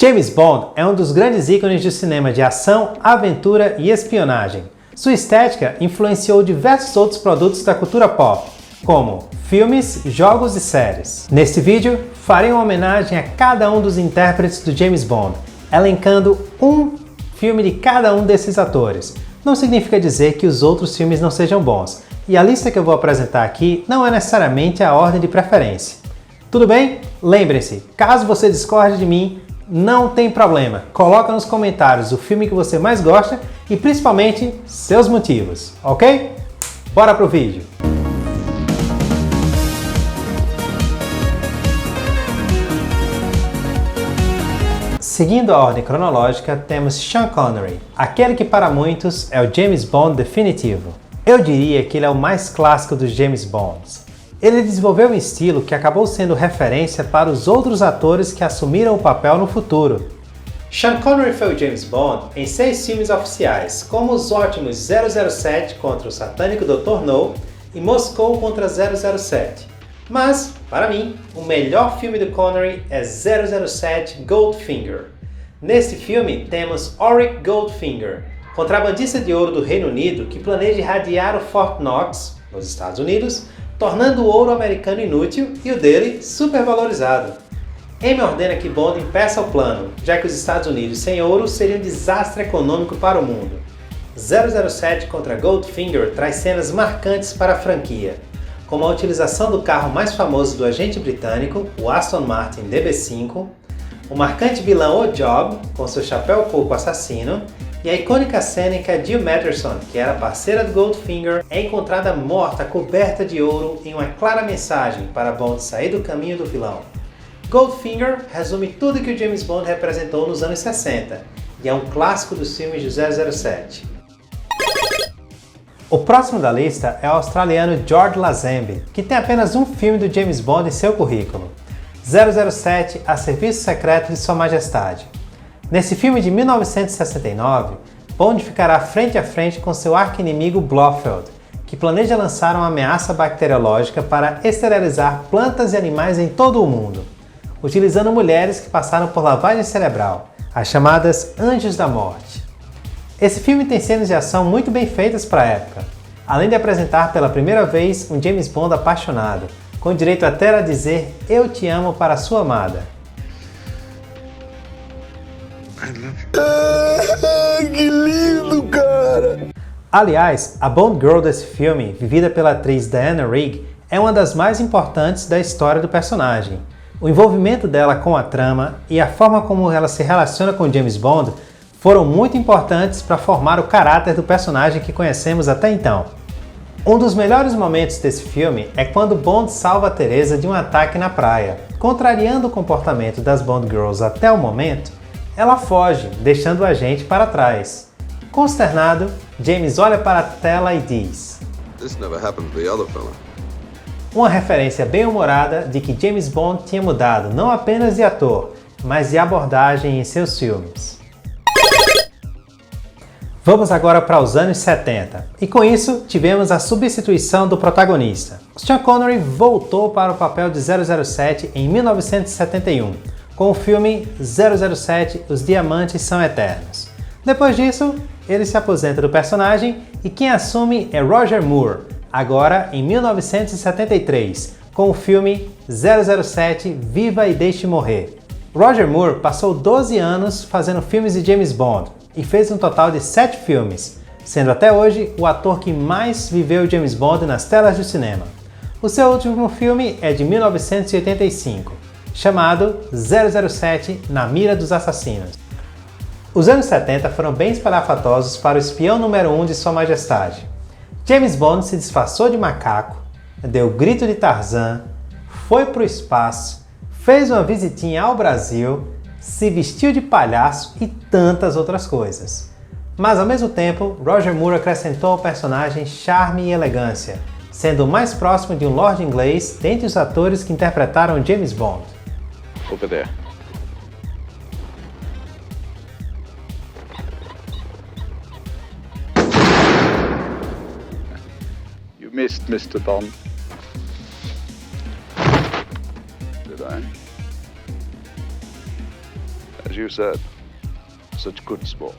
James Bond é um dos grandes ícones do cinema de ação, aventura e espionagem. Sua estética influenciou diversos outros produtos da cultura pop, como filmes, jogos e séries. Neste vídeo, farei uma homenagem a cada um dos intérpretes do James Bond, elencando um filme de cada um desses atores. Não significa dizer que os outros filmes não sejam bons, e a lista que eu vou apresentar aqui não é necessariamente a ordem de preferência. Tudo bem? Lembre-se, caso você discorde de mim, não tem problema. Coloca nos comentários o filme que você mais gosta e principalmente seus motivos, ok? Bora pro vídeo! Seguindo a ordem cronológica, temos Sean Connery, aquele que para muitos é o James Bond definitivo. Eu diria que ele é o mais clássico dos James Bonds. Ele desenvolveu um estilo que acabou sendo referência para os outros atores que assumiram o papel no futuro. Sean Connery foi o James Bond em 6 filmes oficiais, como os ótimos 007 contra o satânico Dr. No e Moscou contra 007. Mas, para mim, o melhor filme do Connery é 007 Goldfinger. Neste filme temos Auric Goldfinger, contrabandista de ouro do Reino Unido que planeja irradiar o Fort Knox, nos Estados Unidos, tornando o ouro americano inútil e o dele supervalorizado. Amy ordena que Bond impeça o plano, já que os Estados Unidos sem ouro seria um desastre econômico para o mundo. 007 contra Goldfinger traz cenas marcantes para a franquia, como a utilização do carro mais famoso do agente britânico, o Aston Martin DB5, o marcante vilão O Job, com seu chapéu coco assassino, e a icônica cena em que a Jill Matterson, que era parceira do Goldfinger, é encontrada morta coberta de ouro em uma clara mensagem para Bond sair do caminho do vilão. Goldfinger resume tudo que o James Bond representou nos anos 60 e é um clássico dos filmes de 007. O próximo da lista é o australiano George Lazenby, que tem apenas um filme do James Bond em seu currículo, 007 A Serviço Secreto de Sua Majestade. Nesse filme de 1969, Bond ficará frente a frente com seu arqui-inimigo Blofeld, que planeja lançar uma ameaça bacteriológica para esterilizar plantas e animais em todo o mundo, utilizando mulheres que passaram por lavagem cerebral, as chamadas Anjos da Morte. Esse filme tem cenas de ação muito bem feitas para a época, além de apresentar pela primeira vez um James Bond apaixonado, com direito até a dizer "Eu te amo" para sua amada. Que lindo, cara! Aliás, a Bond Girl desse filme, vivida pela atriz Diana Rigg, é uma das mais importantes da história do personagem. O envolvimento dela com a trama e a forma como ela se relaciona com James Bond foram muito importantes para formar o caráter do personagem que conhecemos até então. Um dos melhores momentos desse filme é quando Bond salva Teresa de um ataque na praia. Contrariando o comportamento das Bond Girls até o momento, ela foge, deixando o agente para trás. Consternado, James olha para a tela e diz: This never happened to the other fella. Uma referência bem-humorada de que James Bond tinha mudado não apenas de ator, mas de abordagem em seus filmes. Vamos agora para os anos 70, e com isso tivemos a substituição do protagonista. Sean Connery voltou para o papel de 007 em 1971, com o filme 007 Os Diamantes São Eternos. Depois disso, ele se aposenta do personagem e quem assume é Roger Moore, agora em 1973, com o filme 007 Viva e Deixe Morrer. Roger Moore passou 12 anos fazendo filmes de James Bond e fez um total de 7 filmes, sendo até hoje o ator que mais viveu James Bond nas telas do cinema. O seu último filme é de 1985, chamado 007 Na Mira dos Assassinos. Os anos 70 foram bem espalhafatosos para o espião número 1 de Sua Majestade. James Bond se disfarçou de macaco, deu o grito de Tarzan, foi para o espaço, fez uma visitinha ao Brasil, se vestiu de palhaço e tantas outras coisas. Mas ao mesmo tempo, Roger Moore acrescentou ao personagem charme e elegância, sendo o mais próximo de um lord inglês dentre os atores que interpretaram James Bond. Over there. You missed, Mr. Bond. Did I? you said, such good sport.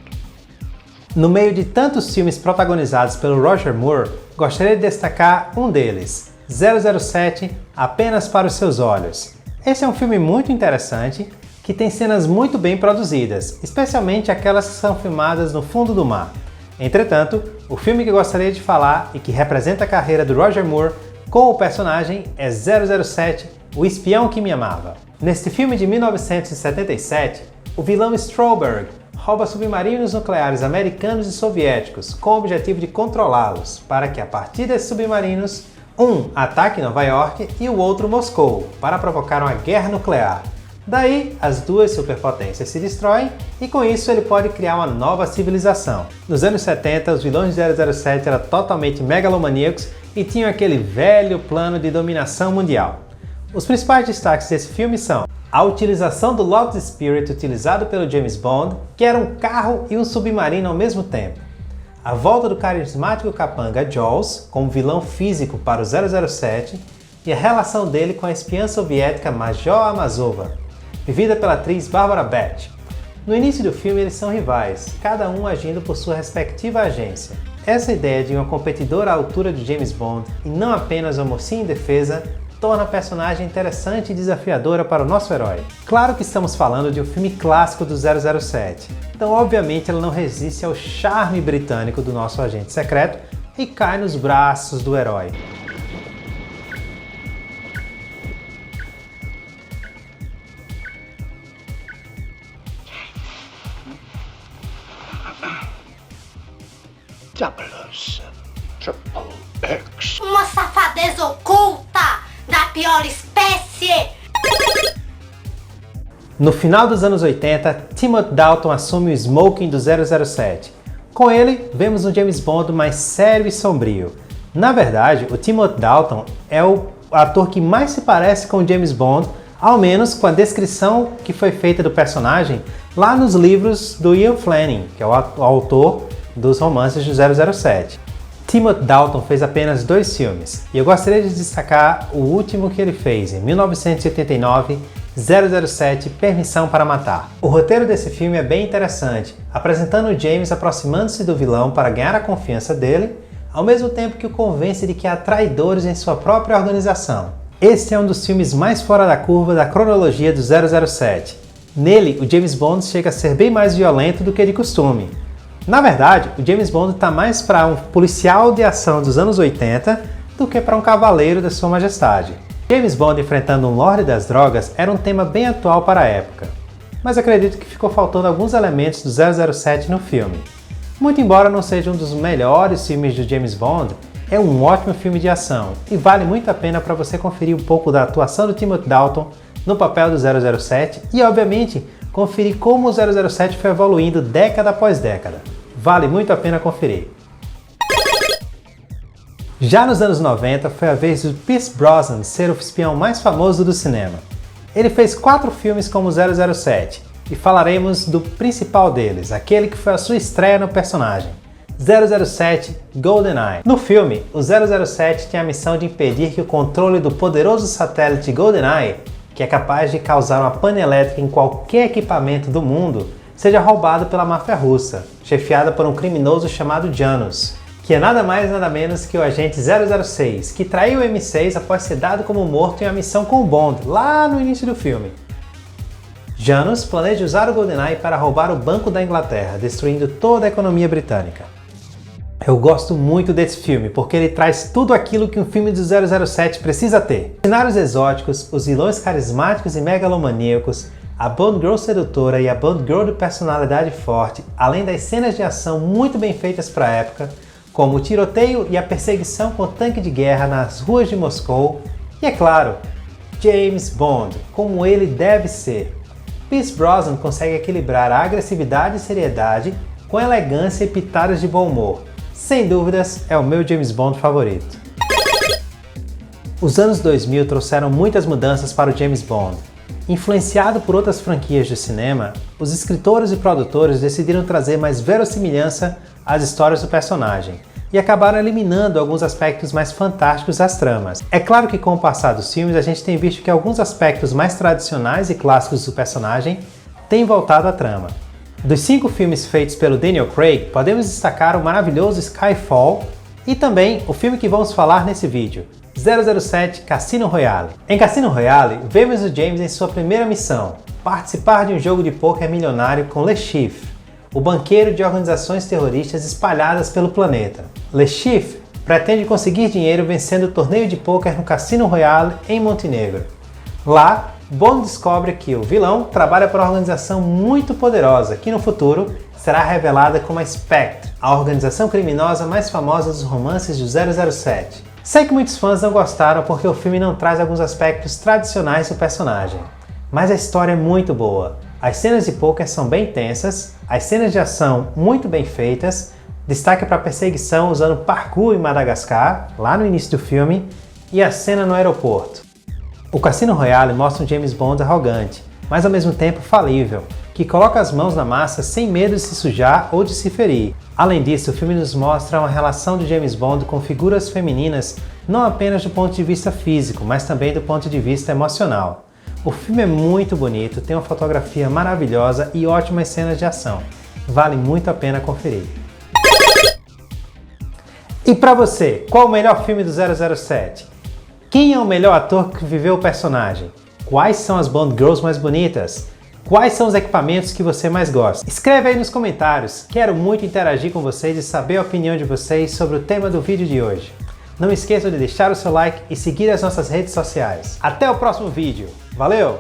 No meio de tantos filmes protagonizados pelo Roger Moore, gostaria de destacar um deles, 007 Apenas para os Seus Olhos. Esse é um filme muito interessante, que tem cenas muito bem produzidas, especialmente aquelas que são filmadas no fundo do mar. Entretanto, o filme que gostaria de falar e que representa a carreira do Roger Moore com o personagem é 007 O Espião que Me Amava. Neste filme de 1977, o vilão Strouberg rouba submarinos nucleares americanos e soviéticos com o objetivo de controlá-los, para que a partir desses submarinos, um ataque Nova York e o outro Moscou, para provocar uma guerra nuclear. Daí, as duas superpotências se destroem e com isso ele pode criar uma nova civilização. Nos anos 70, os vilões de 007 eram totalmente megalomaníacos e tinham aquele velho plano de dominação mundial. Os principais destaques desse filme são a utilização do Lost Spirit utilizado pelo James Bond, que era um carro e um submarino ao mesmo tempo. A volta do carismático capanga Jaws como vilão físico para o 007 e a relação dele com a espiã soviética Major Amazova, vivida pela atriz Barbara Bach. No início do filme eles são rivais, cada um agindo por sua respectiva agência. Essa ideia de uma competidora à altura de James Bond e não apenas uma mocinha indefesa torna a personagem interessante e desafiadora para o nosso herói. Claro que estamos falando de um filme clássico do 007, então obviamente ela não resiste ao charme britânico do nosso agente secreto e cai nos braços do herói. Triple X. Uma safadez oculta da pior espécie! No final dos anos 80, Timothy Dalton assume o smoking do 007. Com ele, vemos um James Bond mais sério e sombrio. Na verdade, o Timothy Dalton é o ator que mais se parece com o James Bond, ao menos com a descrição que foi feita do personagem lá nos livros do Ian Fleming, que é o autor dos romances do 007. Timothy Dalton fez apenas 2 filmes, e eu gostaria de destacar o último que ele fez, em 1989, 007 Permissão para Matar. O roteiro desse filme é bem interessante, apresentando o James aproximando-se do vilão para ganhar a confiança dele, ao mesmo tempo que o convence de que há traidores em sua própria organização. Este é um dos filmes mais fora da curva da cronologia do 007. Nele, o James Bond chega a ser bem mais violento do que de costume. Na verdade, o James Bond está mais para um policial de ação dos anos 80 do que para um cavaleiro da Sua Majestade. James Bond enfrentando um lorde das drogas era um tema bem atual para a época, mas acredito que ficou faltando alguns elementos do 007 no filme. Muito embora não seja um dos melhores filmes do James Bond, é um ótimo filme de ação e vale muito a pena para você conferir um pouco da atuação do Timothy Dalton no papel do 007 e, obviamente, conferir como o 007 foi evoluindo década após década. Vale muito a pena conferir. Já nos anos 90, foi a vez do Pierce Brosnan ser o espião mais famoso do cinema. Ele fez 4 filmes como 007, e falaremos do principal deles, aquele que foi a sua estreia no personagem, 007 GoldenEye. No filme, o 007 tem a missão de impedir que o controle do poderoso satélite GoldenEye, que é capaz de causar uma pane elétrica em qualquer equipamento do mundo, seja roubado pela máfia russa, chefiada por um criminoso chamado Janus, que é nada mais nada menos que o agente 006, que traiu o M6 após ser dado como morto em uma missão com o Bond, lá no início do filme. Janus planeja usar o GoldenEye para roubar o Banco da Inglaterra, destruindo toda a economia britânica. Eu gosto muito desse filme, porque ele traz tudo aquilo que um filme do 007 precisa ter. Cenários exóticos, os vilões carismáticos e megalomaníacos, a Bond Girl sedutora e a Bond Girl de personalidade forte, além das cenas de ação muito bem feitas para a época, como o tiroteio e a perseguição com tanque de guerra nas ruas de Moscou, e é claro, James Bond, como ele deve ser. Pierce Brosnan consegue equilibrar a agressividade e seriedade com elegância e pitadas de bom humor. Sem dúvidas, é o meu James Bond favorito. Os anos 2000 trouxeram muitas mudanças para o James Bond. Influenciado por outras franquias de cinema, os escritores e produtores decidiram trazer mais verossimilhança às histórias do personagem e acabaram eliminando alguns aspectos mais fantásticos das tramas. É claro que com o passar dos filmes a gente tem visto que alguns aspectos mais tradicionais e clássicos do personagem tem voltado à trama. Dos 5 filmes feitos pelo Daniel Craig, podemos destacar o maravilhoso Skyfall e também o filme que vamos falar nesse vídeo, 007 Cassino Royale. Em Cassino Royale, vemos o James em sua primeira missão, participar de um jogo de pôquer milionário com Le Chiffre, o banqueiro de organizações terroristas espalhadas pelo planeta. Le Chiffre pretende conseguir dinheiro vencendo o torneio de pôquer no Cassino Royale em Montenegro. Lá, Bond descobre que o vilão trabalha para uma organização muito poderosa que no futuro será revelada como a Spectre, a organização criminosa mais famosa dos romances de 007. Sei que muitos fãs não gostaram porque o filme não traz alguns aspectos tradicionais do personagem, mas a história é muito boa. As cenas de pôquer são bem tensas, as cenas de ação muito bem feitas, destaque para a perseguição usando parkour em Madagascar, lá no início do filme, e a cena no aeroporto. O Cassino Royale mostra um James Bond arrogante, mas ao mesmo tempo falível, que coloca as mãos na massa sem medo de se sujar ou de se ferir. Além disso, o filme nos mostra uma relação de James Bond com figuras femininas não apenas do ponto de vista físico, mas também do ponto de vista emocional. O filme é muito bonito, tem uma fotografia maravilhosa e ótimas cenas de ação. Vale muito a pena conferir. E para você, qual o melhor filme do 007? Quem é o melhor ator que viveu o personagem? Quais são as Bond Girls mais bonitas? Quais são os equipamentos que você mais gosta? Escreve aí nos comentários, quero muito interagir com vocês e saber a opinião de vocês sobre o tema do vídeo de hoje. Não esqueçam de deixar o seu like e seguir as nossas redes sociais. Até o próximo vídeo, valeu!